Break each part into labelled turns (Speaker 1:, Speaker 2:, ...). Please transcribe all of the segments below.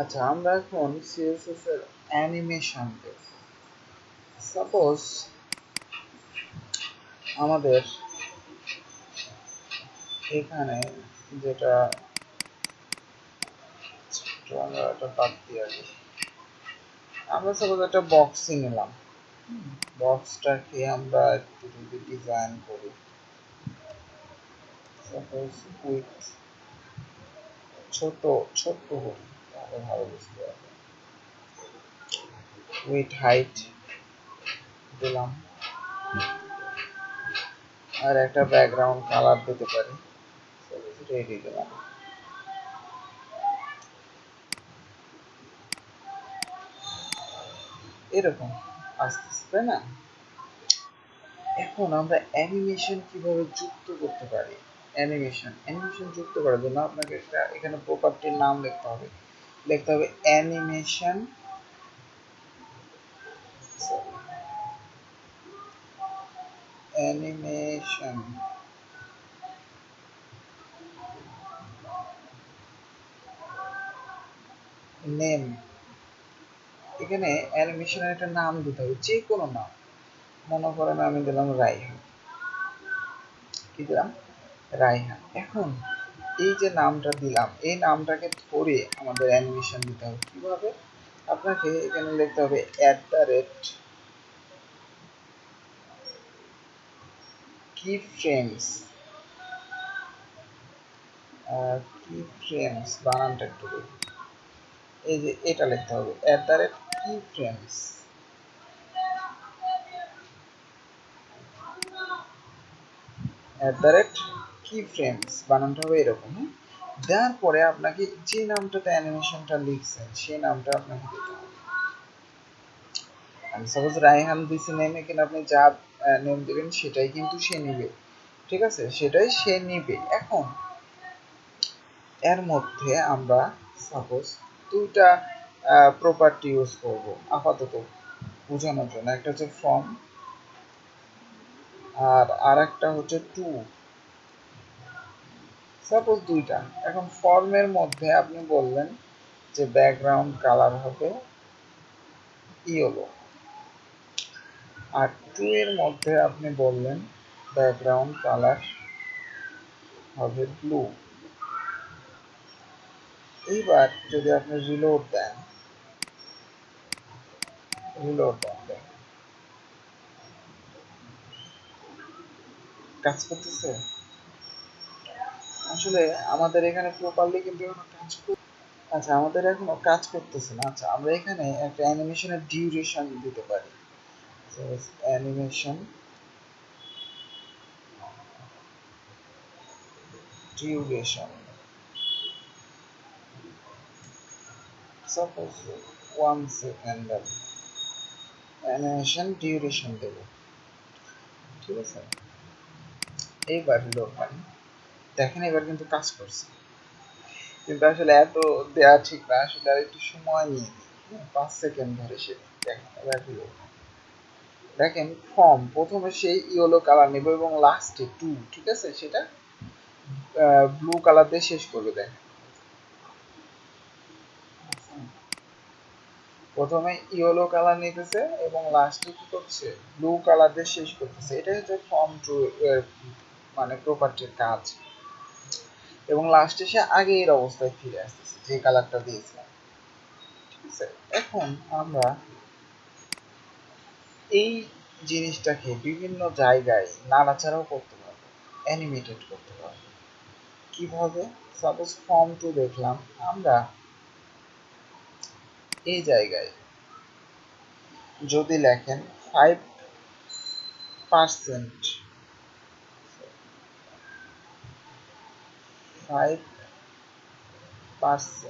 Speaker 1: আচ্ছা, আমরা এখন সিএসএস এর অ্যানিমেশন দেখব। সাপোজ আমাদের এখানে যেটা আমরা এটা বাদ দিয়ে আগে আমরা সাপোজ একটা বক্সই নিলাম। বক্সটাকে আমরা একটু যদি ডিজাইন করি, সাপোজ উইথ ছোট ছোট করি তাহলে ভালো বুঝতে পারবে। উইথ হাইট দিলাম, আর একটা ব্যাকগ্রাউন্ড কালার দিতে পারি, রেডি দিলাম। এরকম আসতেছে, তাই না? এখন আমরা অ্যানিমেশন কিভাবে যুক্ত করতে পারি। অ্যানিমেশন যুক্ত করার জন্য আপনাকে একটা এখানে প্রপার্টির নাম লিখতে হবে অ্যানিমেশন অ্যানিমেশন নেম। এখানে অ্যানিমেশনের একটা নাম দিতে হবে, যে কোনো নাম। মনে করেন আমি দিলাম রাইহান। কি দিলাম? রাইহান। এখন এই যে নামটা দিলাম, এই নামটাকে ধরে আমাদের অ্যানিমেশন দিতে হবে। কিভাবে? আপনাকে এখানে লিখতে হবে @keyframes। keyframes বানানটা একটু দেখি। এই যে এটা লিখতে হবে @keyframes। @keyframes বানানটা হবে এরকম। দেওয়ার পরে আপনাকে যে নামটাতে অ্যানিমেশনটা লিখছেন সেই নামটা আপনাকে দিতে হবে। আমি সাপোজ রায়হান দিছি নেমে, কিন্তু আপনি যা নেম দেবেন সেটাই কিন্তু সে নিবে। ঠিক আছে, সেটাই সে নিবে। এখন এর মধ্যে আমরা সাপোজ দুইটা প্রপার্টি ইউজ করব আপাতত বোঝানোর জন্য। একটা হচ্ছে ফ্রম আর আরেকটা হচ্ছে টু। সাপোজ দুইটা। এখন ফর্মের মধ্যে আপনি বললেন যে ব্যাকগ্রাউন্ড কালার হবে ইয়েলো, আর টু এর মধ্যে আপনি বললেন ব্যাকগ্রাউন্ড কালার হবে ব্লু। এইবার যদি আপনি রিলোড দেন, কাজ করতেছে। আসলে আমাদের এখানে প্রপারলি কিন্তু কাজ করছে। আচ্ছা, আমাদের এখনো কাজ করতেছে না। আচ্ছা, আমরা এখানে একটা অ্যানিমেশনের ডিউরেশন দিতে পারি। Animation duration, suppose 1 second animation duration দেব। ঠিক আছে, এইবার লোড পানি দেখেন, এবার কিন্তু কাজ করছে। কিন্তু আসলে এত দেওয়া ঠিক না, আসলে আর একটু সময় নিয়ে নিই। 5 সেকেন্ড ধরে সে দেখেন। এবার দেখেন ফর্ম প্রথমে সেই ইয়েলো কালার নেব এবং লাস্টে টু, ঠিক আছে, সেটা ব্লু কালার দিয়ে শেষ করবে। দেখেন প্রথমে ইয়েলো কালার নিতেছে এবং লাস্টে কি করছে, ব্লু কালার দিয়ে শেষ করতেছে। এটাই হচ্ছে ফর্ম টু মানে প্রপার্টির কাজ। এবং লাস্টে সে আগের অবস্থায় ফিরে আসতেছে যে কালারটা দিয়েছিলাম। ঠিক আছে, এখন আমরা এই জিনিসটাকে বিভিন্ন জায়গায় নাড়াচাড়াও করতে পারবো, অ্যানিমেটেড করতে পারবো। কিভাবে? সাপোজ ফর্ম টু দেখলাম, আমরা এই জায়গায় যদি লেখেন 5% 5%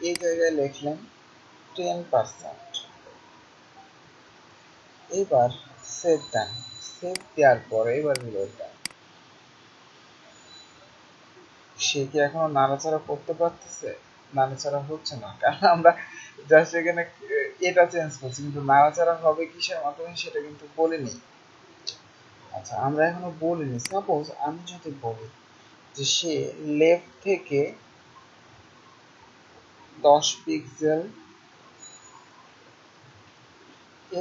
Speaker 1: এই জায়গায় লিখলেন 10%। এবার সেভ দেন। সেভ দেওয়ার পরে এবার রিলোড দেন। সে কি এখনো নাড়াচাড়া করতে পারতেছে? নাড়াচাড়া হচ্ছে না, কারণ আমরা জাস্ট এখানে এটা চেঞ্জ করছি, কিন্তু নাড়াচাড়া হবে কিসের মাধ্যমে সেটা কিন্তু বলিনি। আচ্ছা আমরা এখনো বলিনি, সাপোজ আমি যদি বলি যে সে লেফট থেকে 10 পিক্সেল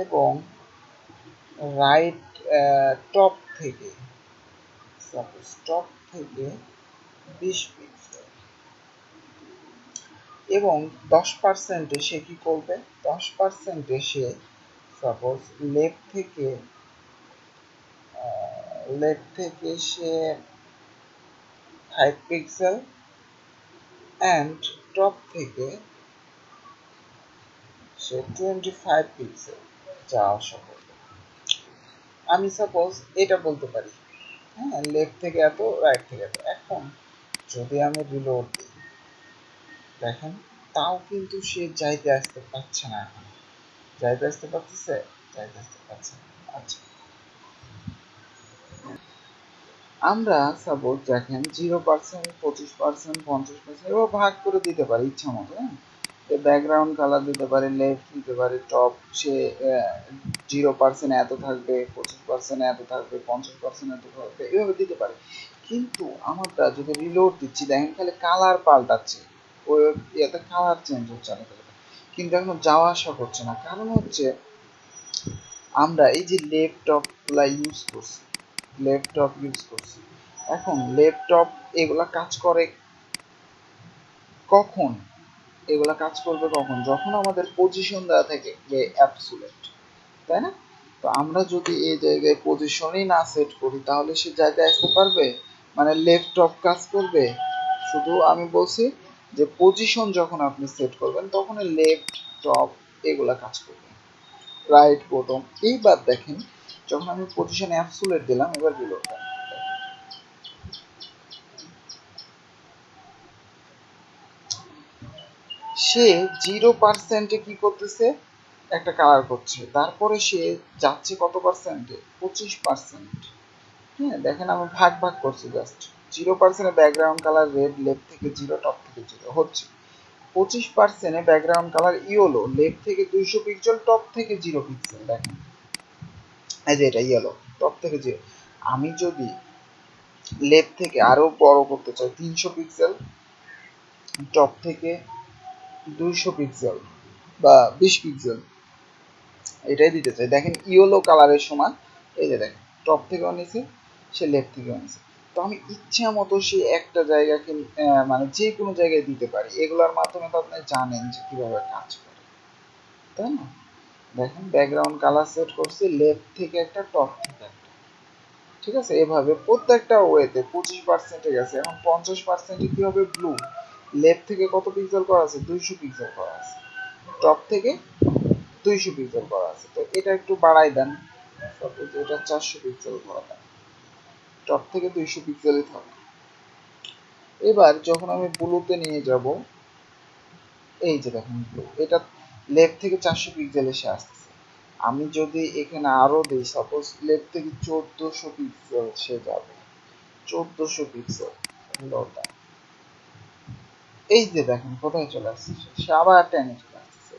Speaker 1: এবং রাইট টপ থেকে, সাপোজ টপ থেকে 20 পিক্সেল এবং 10% সে কি করবে, 10% সে সাপোজ লেফট থেকে সে 5 পিক্সেল অ্যান্ড টপ থেকে সে 25 পিক্সেল যা আসা করবে। আমি সাপোজ এটা বলতে পারি, হ্যাঁ লেফট থেকে এত, রাইট থেকে এত। এখন যদি আমি রিলোড দিই, দেখেন তাও কিন্তু সে যাইতে আসতে পারছে না। এখন যাইতে আসতে পারতেছে, যাইতে আসতে পারছে না। আচ্ছা আমরা সাপোজ দেখেন 0%, 25%, 50% এবার ভাগ করে দিতে পারি ইচ্ছা মতো। হ্যাঁ ব্যাকগ্রাউন্ড কালার দিতে পারে, লেফট দিতে পারে, টপ সে 0% এত থাকবে, 25% এত থাকবে, 50% এত থাকবে, এভাবে দিতে পারে। কিন্তু আমরা যদি রিলোড দিচ্ছি, দেখেন খালি কালার পাল্টাচ্ছে, ওই ইয়েতে কালার চেঞ্জ হচ্ছে অনেক, কিন্তু এখন যাওয়া আসা করছে না। কারণ হচ্ছে আমরা এই যে ল্যাপটপ গুলা ইউজ করছি, ল্যাপটপ ইউজ করছি, এখন ল্যাপটপ এগুলা কাজ করে কখন, এগুলা কাজ করবে কখন, যখন আমাদের পজিশন দেওয়া থাকে যে অ্যাবসুলেট, তাই না? তো আমরা যদি এই জায়গায় পজিশনই না সেট করি তাহলে সে জায়গায় আসতে পারবে, মানে লেফট টপ কাজ করবে? শুধু আমি বলছি যে পজিশন যখন আপনি সেট করবেন তখন লেফট টপ এগুলা কাজ করবে, রাইট বটম। এইবার দেখেন যখন আমি পজিশন অ্যাবসুলেট দিলাম, এবার রিলোড দেন, সে 0%-এ কি করতেছে, একটা কালার করছে, তারপরে সে যাচ্ছে কত পার্সেন্টে, 25%। হ্যাঁ দেখেন আমি ভাগ ভাগ করছি জাস্ট, 0%-এ ব্যাকগ্রাউন্ড কালার রেড, লেফট থেকে 0, টপ থেকে 0 হচ্ছে। 25%-এ ব্যাকগ্রাউন্ড কালার ইয়েলো, লেফট থেকে 200 পিক্সেল, টপ থেকে 0 পিক্সেল। দেখেন এই যে এটা ইয়েলো, টপ থেকে 0। আমি যদি লেফট থেকে আরো বড় করতে চাই, 300 পিক্সেল, টপ থেকে 200 পিক্সেল বা 20 পিক্সেল, এটাই দিতে চাই। দেখেন ইয়েলো কালারের সমান, এই যে দেখেন টপ থেকেও নিছে, সে লেফট থেকেও নিছে। তো আমি ইচ্ছা মতো সে একটা জায়গাকে মানে যে কোনো জায়গায় দিতে পারি। এগুলোর মাধ্যমে তো আপনি জানেন যে কিভাবে কাজ করে, তাই না? দেখেন ব্যাকগ্রাউন্ড কালার সেট করছি, লেফট থেকে একটা, টপ থেকে একটা, ঠিক আছে? এভাবে প্রত্যেকটা ওয়েতে 25%-এ গেছে। এখন 50%-এ কি হবে, ব্লু, লেফট থেকে কত পিক্সেল করা আছে, 200 পিক্সেল করা আছে, টপ থেকে 200 পিক্সেল করা আছে। তো এটা একটু বাড়াই দেন, সাপোজ এটা 400 পিক্সেল করা দেন, টপ থেকে 200 পিক্সেলই থাকবে। এবার যখন আমি ব্লুতে নিয়ে যাব, এই যে দেখেন ব্লু, এটা লেফট থেকে 400 পিক্সেল এসে আসতেছে। আমি যদি এখানে আরো দিই, সাপোজ লেফট থেকে 1400 পিক্সেল সে যাবে, 1400 পিক্সেল লোটা, এই যে দেখেন কোথায় চলে আসছে, সে আবার টেনে চলে আসছে,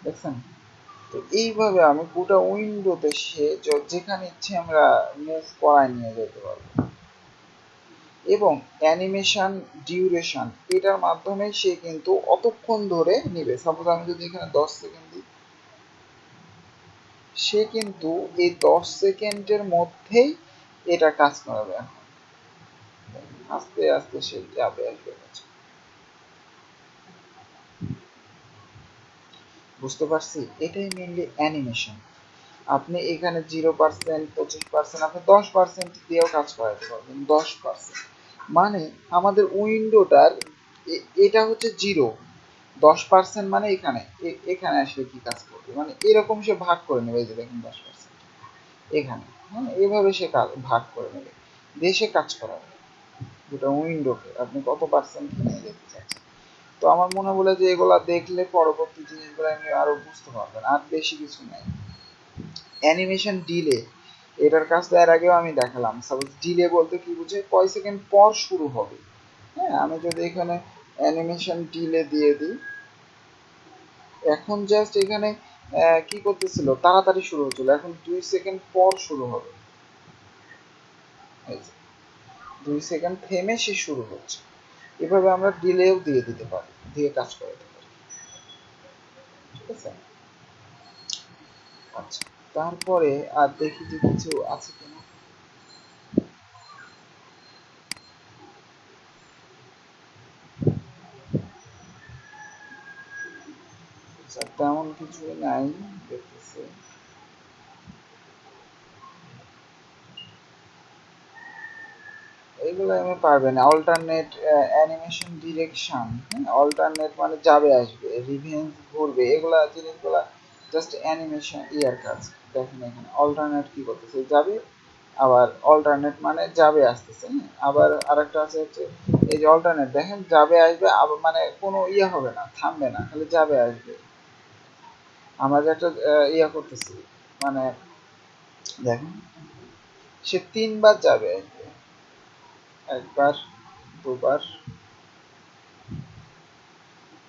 Speaker 1: দেখছেন? তো এইভাবে আমি পুরো উইন্ডোতে সে যেখানে ইচ্ছে আমরা মুভ করায় নিয়ে যেতে পারবো। এবং অ্যানিমেশন ডিউরেশন, এটার মাধ্যমে সে কিন্তু অতক্ষণ ধরে নিবে। সাপোজ আমি যদি এখানে 10 সেকেন্ড দিই, সে কিন্তু এই 10 সেকেন্ডের মধ্যেই এটা কাজ করাবে। এখন আস্তে আস্তে সে যাবে, আসবে কাছে। বুঝতে পারছি? এটাই মেনলি অ্যানিমেশন। আপনি এখানে 0%, 25%, আপনি 10% দিয়েও কাজ করাতে পারবেন। 10% মানে আমাদের উইন্ডোটার এটা হচ্ছে 0, 10% মানে এখানে এখানে আসলে কি কাজ করবে, মানে এরকম সে ভাগ করে নেবে। এই যে দেখুন 10% এখানে, হ্যাঁ এভাবে সে ভাগ করে নেবে, দিয়ে সে কাজ করাবে দুটো উইন্ডোকে। আপনি কত পার্সেন্ট নিয়ে যেতে চাচ্ছেন। তো আমার মনে হলো যে এগুলা দেখলে পরবর্তী জিনিসগুলো আমি আরো বুঝতে পারবেন। আর বেশি কিছু নাই। অ্যানিমেশন ডিলে, এটার কাজ তো এর আগেও আমি দেখালাম। সাপোজ ডিলে বলতে কি বুঝে, কয় সেকেন্ড পর শুরু হবে। হ্যাঁ আমি যদি এখানে অ্যানিমেশন ডিলে দিয়ে দিই, এখন জাস্ট এখানে কি করতেছিল, তাড়াতাড়ি শুরু হচ্ছিল, এখন 2 সেকেন্ড পর শুরু হবে। এই যে 2 সেকেন্ড থেমে সে শুরু হচ্ছে। এভাবে আমরা ডিলেও দিয়ে দিতে পারি, দিয়ে কাজ করাতে পারি। ঠিক আছে, আচ্ছা তারপরে আর দেখি যে কিছু আছে কিনা। আচ্ছা তেমন কিছুই নাই দেখতেছি। এগুলো আমি পারবে না। অল্টারনেট অ্যানিমেশন ডিরেকশন, হ্যাঁ অল্টারনেট মানে যাবে আসবে, রিভেঞ্জ ঘুরবে, এগুলা জিনিসগুলা জাস্ট অ্যানিমেশন ইয়ার কাজ। দেখেন এখানে অল্টারনেট কি করতেছে, যাবে আবার অল্টারনেট মানে যাবে আসতেছে, হ্যাঁ আবার আরেকটা আছে হচ্ছে এই যে অল্টারনেট, দেখেন যাবে আসবে আবার মানে কোনো ইয়ে হবে না, থামবে না, খালি যাবে আসবে। আমরা যে একটা ইয়ে করতেছি মানে দেখেন সে 3 বার যাবে আসবে, একবার, দুবার,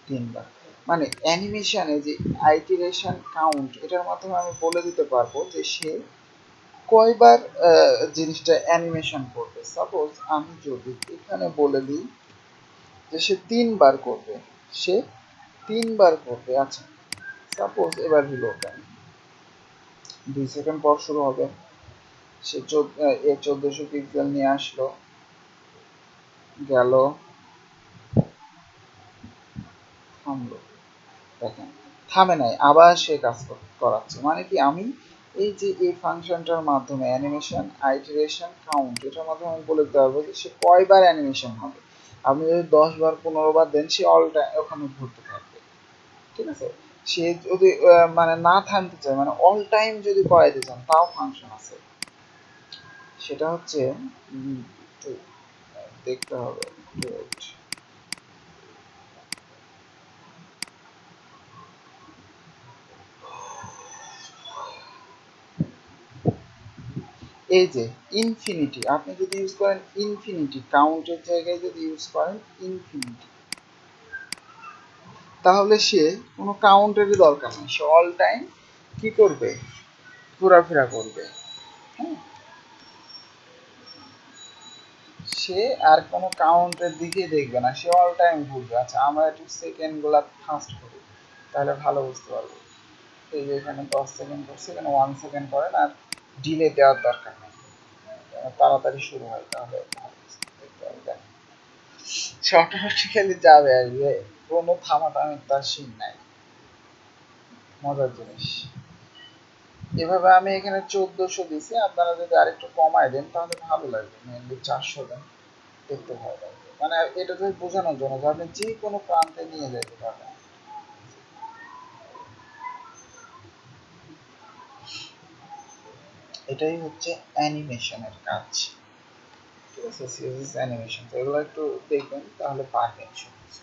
Speaker 1: 3 বার। মানে অ্যানিমেশনে যে আইটিরেশন কাউন্ট, এটার মাধ্যমে আমি বলে দিতে পারবো যে সে কয়বার জিনিসটা অ্যানিমেশন করবে। সাপোজ আমি যদি এখানে বলে দিই যে সে 3 বার করবে, সে 3 বার করবে। আচ্ছা সাপোজ এবার রিলোড দেন, 2 সেকেন্ড পর শুরু হবে, সে 1400 পিক্সেল নিয়ে আসলো, গেল, থামলো, দেখেন থামে নাই, আবার সে কাজ করাচ্ছে। মানে কি আমি এই যে এই ফাংশনটার মাধ্যমে অ্যানিমেশন আইটারেশন কাউন্ট, এটার মাধ্যমে আমি বলে দিতে পারবো যে সে কয়বার অ্যানিমেশন হবে। আপনি যদি 10 বার 15 বার দেন, সে অল টাইম ওখানে ঘুরতে থাকবে। ঠিক আছে, সে যদি মানে না থামতে চায়, মানে অল টাইম যদি করাইতে চান, তাও ফাংশন আছে। সেটা হচ্ছে একটু দেখতে হবে। Wait. এই যে ইনফিনিটি, আপনি যদি ইউজ করেন ইনফিনিটি, কাউন্টের জায়গায় যদি ইউজ করেন ইনফিনিটি, তাহলে সে কোনো কাউন্টেরই দরকার নেই, সে অল টাইম কি করবে, ঘোরাফেরা করবে। হ্যাঁ, সে আর কোনো কাউন্টের দিকে দেখবে না, সে অল টাইম ঘুরবে। আচ্ছা আমরা একটু সেকেন্ডগুলো ফাস্ট করি, তাহলে ভালো বুঝতে পারবো। এই যে এখানে 10 সেকেন্ড করছে, এখানে 1 সেকেন্ড করেন, আর ডিলে দেওয়ার দরকার নেই, তাড়াতাড়ি শুরু হয়, তাহলে ভালো দেখতে পারবেন। সে অটোমেটিক্যালি যাবে আসবে, কোনো থামাথামির তার সিন নাই। মজার জিনিস। এভাবে আমি এখানে 1400 দিছি, আপনারা যদি আরেকটু কমায় দেন তাহলে ভালো লাগবে, মেনলি 400 দেন, দেখতে ভালো লাগবে। মানে এটা তো বোঝানোর জন্য যে আপনি যে কোনো প্রান্তে নিয়ে যেতে পারবেন। এটাই হচ্ছে অ্যানিমেশনের কাজ। ঠিক আছে, সিএসএস অ্যানিমেশন, তো এগুলো একটু দেখবেন তাহলে পারবেন সব কিছু।